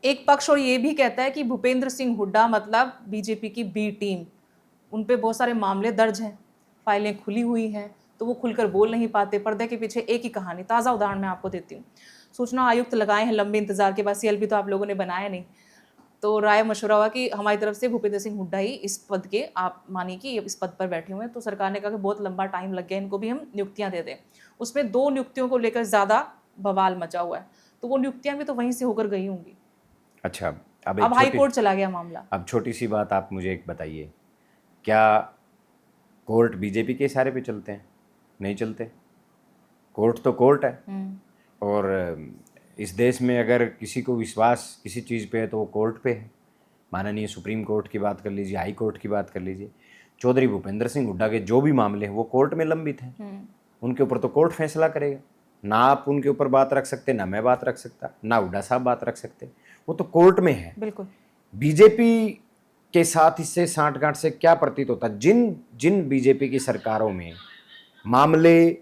एक पक्ष और ये भी कहता है कि भूपेंद्र सिंह हुड्डा मतलब बीजेपी की बी टीम, उन पे बहुत सारे मामले दर्ज हैं, फाइलें खुली हुई हैं, तो वो खुलकर बोल नहीं पाते। पर्दे के पीछे एक ही कहानी। ताज़ा उदाहरण मैं आपको देती हूँ। सूचना आयुक्त लगाए हैं लंबे इंतजार के बाद, सीएलपी तो आप लोगों ने बनाया नहीं, तो राय मशवरा हुआ कि हमारी तरफ से भूपेंद्र सिंह हुड्डा ही इस पद के, आप मानिए कि इस पद पर बैठे हुए हैं। तो सरकार ने कहा कि बहुत लंबा टाइम लग गया, इनको भी हम नियुक्तियां दे दें। उसमें 2 नियुक्तियों को लेकर ज़्यादा बवाल मचा हुआ है, तो वो नियुक्तियां भी तो वहीं से होकर गई होंगी। अच्छा, अब हाई कोर्ट चला गया मामला। अब छोटी सी बात आप मुझे एक बताइए, क्या कोर्ट बीजेपी के इशारे पे चलते हैं? नहीं चलते। कोर्ट तो कोर्ट है, और इस देश में अगर किसी को विश्वास किसी चीज़ पे है तो वो कोर्ट पे है। माननीय सुप्रीम कोर्ट की बात कर लीजिए, हाई कोर्ट की बात कर लीजिए, चौधरी भूपेंद्र सिंह हुड्डा के जो भी मामले हैं वो कोर्ट में लंबित हैं। उनके ऊपर तो कोर्ट फैसला करेगा। ना आप उनके ऊपर बात रख सकते, ना मैं बात रख सकता, ना हुड्डा साहब बात रख सकते, वो तो कोर्ट में है। बिल्कुल। बीजेपी के साथ इससे सांठगांठ से क्या प्रतीत होता? जिन जिन बीजेपी की सरकारों में मामले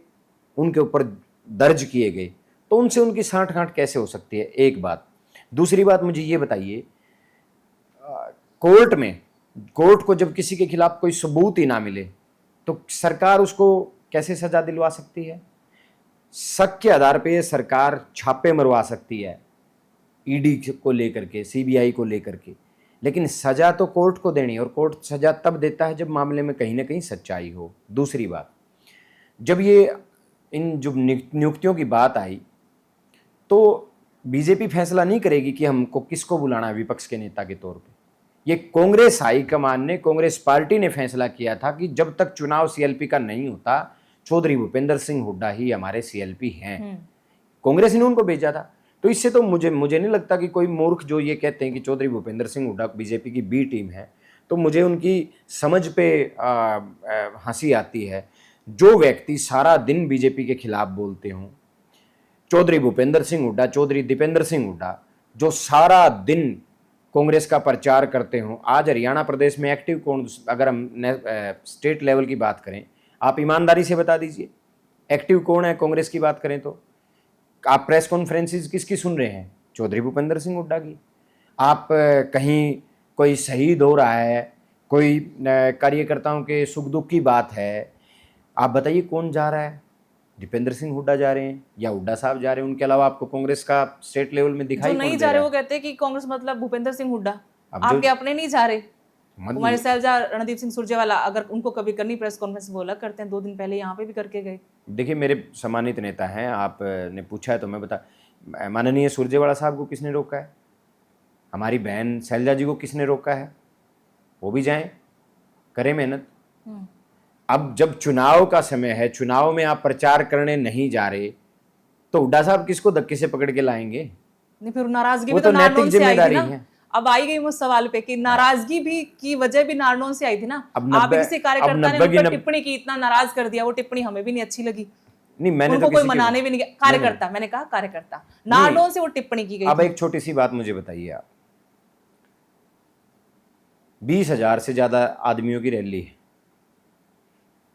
उनके ऊपर दर्ज किए गए, तो उनसे उनकी सांठगांठ कैसे हो सकती है? एक बात। दूसरी बात, मुझे ये बताइए, कोर्ट को जब किसी के खिलाफ कोई सबूत ही ना मिले तो सरकार उसको कैसे सजा दिलवा सकती है? शक के आधार पे सरकार छापे मरवा सकती है, ईडी को लेकर के, सीबीआई को लेकर के, लेकिन सजा तो कोर्ट को देनी है, और कोर्ट सजा तब देता है जब मामले में कहीं ना कहीं सच्चाई हो। दूसरी बात, जब ये इन जो नियुक्तियों की बात आई तो बीजेपी फैसला नहीं करेगी कि हमको किसको बुलाना है विपक्ष के नेता के तौर पे। ये कांग्रेस हाईकमान ने, कांग्रेस पार्टी ने फैसला किया था कि जब तक चुनाव सीएलपी का नहीं होता, चौधरी भूपेंद्र सिंह हुड्डा ही हमारे सीएलपी हैं। कांग्रेस ने उनको भेजा था। तो इससे तो मुझे नहीं लगता कि कोई मूर्ख जो ये कहते हैं कि चौधरी भूपेंद्र सिंह हुड्डा बीजेपी की बी टीम है, तो मुझे उनकी समझ पे हंसी आती है। जो व्यक्ति सारा दिन बीजेपी के खिलाफ बोलते हों, चौधरी भूपेंद्र सिंह हुड्डा, चौधरी दीपेंद्र सिंह हुड्डा, जो सारा दिन कांग्रेस का प्रचार करते हों, आज हरियाणा प्रदेश में एक्टिव कौन, अगर हम स्टेट लेवल की बात करें, आप ईमानदारी से बता दीजिए एक्टिव कौन है कांग्रेस की बात करें तो? आप प्रेस कॉन्फ्रेंसेस किसकी सुन रहे हैं? चौधरी भूपेंद्र सिंह हुड्डा की। आप कहीं कोई शहीद हो रहा है, कोई कार्यकर्ताओं के सुख दुख की बात है, आप बताइए कौन जा रहा है? दीपेंद्र सिंह हुड्डा जा रहे हैं या हुड्डा साहब जा रहे हैं। उनके अलावा आपको कांग्रेस का स्टेट लेवल में दिखाई जो नहीं जा रहे वो कहते हैं कि कांग्रेस मतलब भूपेंद्र सिंह हुड्डा। आपके अपने नहीं जा रहे, कुमारी सैलजा, रणदीप सिंह सुरजेवाला, अगर उनको कभी करनी प्रेस कॉन्फ्रेंस बोला करते हैं, 2 दिन पहले यहाँ पे भी करके गए। देखिए, मेरे सम्मानित नेता हैं, आपने पूछा है तो मैं बता, माननीय सुरजेवाला साहब को किसने रोका है? हमारी बहन सैलजा जी को किसने रोका है? वो भी जाएं, करें मेहनत। अब जब चुनाव का समय है, चुनाव में आप प्रचार करने नहीं जा रहे, तो हुड्डा साहब किसको धक्के से पकड़ के लाएंगे? नहीं, फिर नाराजगी भी तो नैतिक नारनौल से आई थी ना। है। अब आई गई मुझ सवाल पे कि नाराजगी भी की वजह भी नारनौल से आई थी ना। आप किसी कार्यकर्ता ने उन पर टिप्पणी की, इतना नाराज कर दिया, वो टिप्पणी हमें भी नहीं अच्छी लगी। नहीं, मैंने उनको तो कोई मनाने भी नहीं गया। कार्यकर्ता, मैंने कहा कार्यकर्ता, नारनौल से वो टिप्पणी की गई। अब एक छोटी सी बात मुझे बताइए, आप 20,000 से ज्यादा आदमियों की रैली है,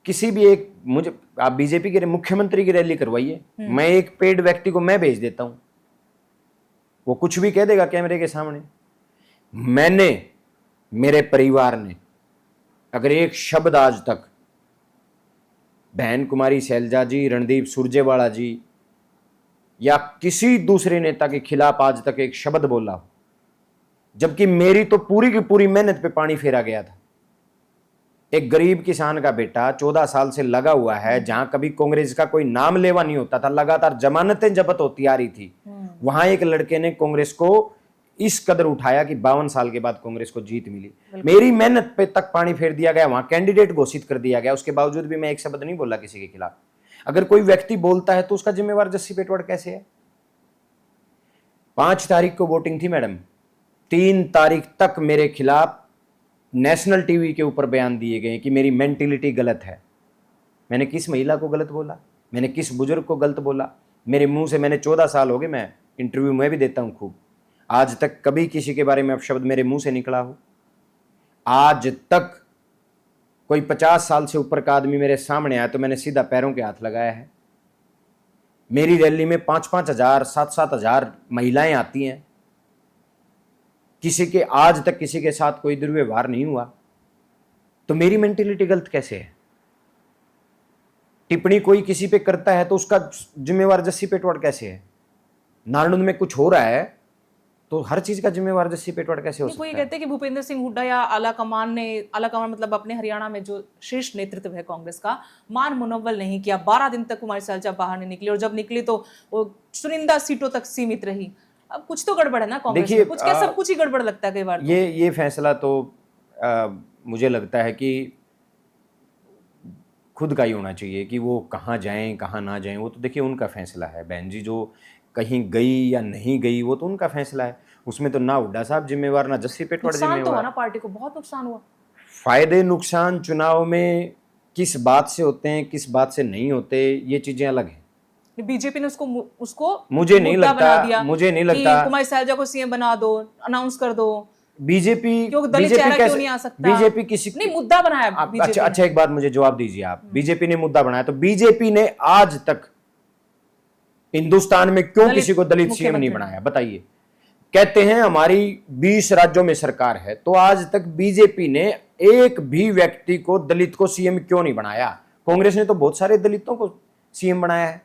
किसी भी एक, मुझे आप बीजेपी के मुख्यमंत्री की रैली करवाइए, मैं एक पेड व्यक्ति को मैं भेज देता हूं, वो कुछ भी कह देगा कैमरे के सामने। मैंने, मेरे परिवार ने अगर एक शब्द आज तक बहन कुमारी सैलजा जी, रणदीप सुरजेवाला जी या किसी दूसरे नेता के खिलाफ आज तक एक शब्द बोला हो, जबकि मेरी तो पूरी की पूरी मेहनत पे पानी फेरा गया था। एक गरीब किसान का बेटा 14 साल से लगा हुआ है, जहां कभी कांग्रेस का कोई नाम लेवा नहीं होता था, लगातार जमानतें जब्त होती आ रही थी, वहां एक लड़के ने कांग्रेस को इस कदर उठाया कि 52 साल के बाद कांग्रेस को जीत मिली। मेरी मेहनत पे तक पानी फेर दिया गया, वहां कैंडिडेट घोषित कर दिया गया, उसके बावजूद भी मैं एक शब्द नहीं बोला किसी के खिलाफ। अगर कोई व्यक्ति बोलता है तो उसका जिम्मेवार जस्सी पेटवाड़ कैसे है? 5 तारीख को वोटिंग थी मैडम, 3 तारीख तक मेरे खिलाफ नेशनल टीवी के ऊपर बयान दिए गए कि मेरी मेंटिलिटी गलत है। मैंने किस महिला को गलत बोला? मैंने किस बुजुर्ग को गलत बोला? मेरे मुंह से, मैंने 14 साल हो गए, मैं इंटरव्यू में भी देता हूं खूब, आज तक कभी किसी के बारे में अपशब्द मेरे मुंह से निकला हो? आज तक कोई 50 साल से ऊपर का आदमी मेरे सामने आया तो मैंने सीधा पैरों के हाथ लगाया है। मेरी रैली में 5-5 हजार, 7-7 हजार महिलाएं आती हैं। किसी के आज तक किसी के साथ कोई दुर्व्यवहार नहीं हुआ, तो मेरी मेंटेलिटी गलत कैसे है? टिप्पणी कोई किसी पे करता है तो उसका जिम्मेवार जस्सी पेटवाड़ कैसे है? नारनौंद में कुछ हो रहा है तो हर चीज का जिम्मेवार जस्सी पेटवाड़ कैसे हो नहीं, कोई सकता है? कहते हैं कि भूपेंद्र सिंह हुड्डा या आला कमान मतलब अपने हरियाणा में जो शीर्ष नेतृत्व है कांग्रेस का, मान मुनव्वल नहीं किया। 12 दिन तक कुमारी सैलजा बाहर नहीं निकली, और जब निकली तो वो चुनिंदा सीटों तक सीमित रही। अब कुछ तो गड़बड़ है ना कांग्रेस में, कुछ क्या सब कुछ ही गड़बड़ लगता है कई बार तो। ये फैसला तो मुझे लगता है कि खुद का ही होना चाहिए कि वो कहाँ जाएं कहाँ ना जाएं, वो तो देखिए उनका फैसला है। बहन जी जो कहीं गई या नहीं गई वो तो उनका फैसला है, उसमें तो ना हुड्डा साहब जिम्मेवार ना जस्सी पेटवाड़ नुकसान तो हुआ जिम्मेवार। ना, पार्टी को बहुत नुकसान हुआ। फायदे नुकसान चुनाव में किस बात से होते हैं किस बात से नहीं होते, ये चीजें अलग हैं। बीजेपी ने उसको मुझे नहीं मुद्दा बना लगता, दिया मुझे नहीं कि लगता कुमारी सैलजा को सीएम बना दो, अनाउंस कर दो। बीजेपी क्यों दलित बीजेपी चेहरा क्यों कैसे नहीं आ सकता? बीजेपी किसी नहीं, मुद्दा बनाया बीजेपी अच्छा ने। अच्छा, एक बात मुझे जवाब दीजिए आप। बीजेपी ने मुद्दा बनाया तो बीजेपी ने आज तक हिंदुस्तान में क्यों दलित किसी को दलित सीएम नहीं मुख्यमंत्री बनाया? बताइए। कहते हैं हमारी 20 राज्यों में सरकार है, तो आज तक बीजेपी ने एक भी व्यक्ति को दलित को सीएम क्यों नहीं बनाया? कांग्रेस ने तो बहुत सारे दलितों को सीएम बनाया है।